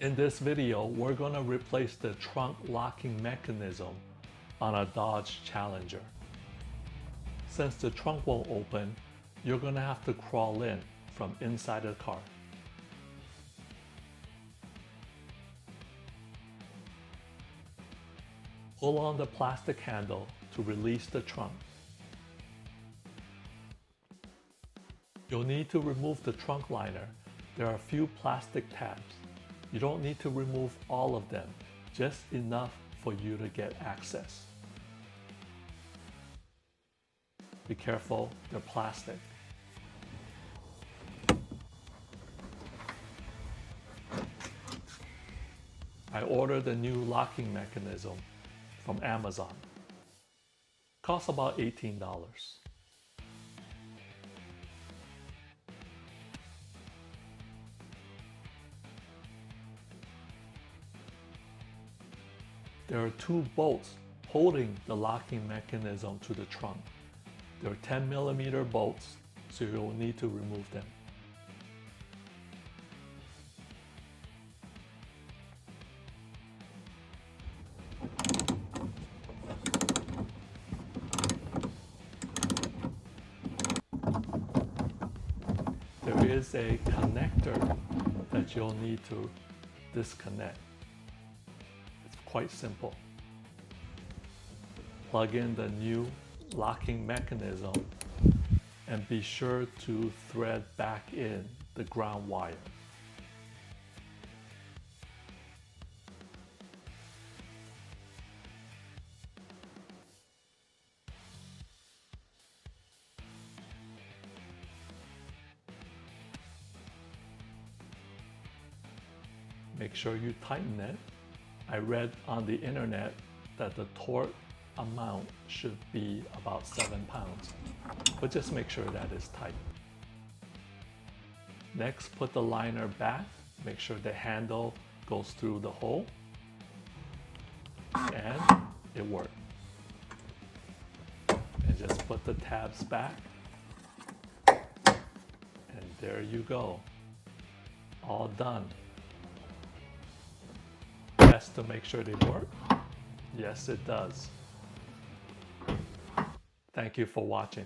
In this video, we're going to replace the trunk locking mechanism on a Dodge Challenger. Since the trunk won't open, you're going to have to crawl in from inside the car. Pull on the plastic handle to release the trunk. You'll need to remove the trunk liner. There are a few plastic tabs. You don't need to remove all of them, just enough for you to get access. Be careful, they're plastic. I ordered a new locking mechanism from Amazon. Costs about $18. There are two bolts holding the locking mechanism to the trunk. They're 10mm bolts, so you'll need to remove them. There is a connector that you'll need to disconnect. It's quite simple. Plug in the new locking mechanism and be sure to thread back in the ground wire. Make sure you tighten it. I read on the internet that the torque amount should be about 7 pounds, but just make sure that is tight. Next, put the liner back. Make sure the handle goes through the hole, and it worked. And just put the tabs back, and there you go. All done. Test to make sure they work. Yes, it does. Thank you for watching.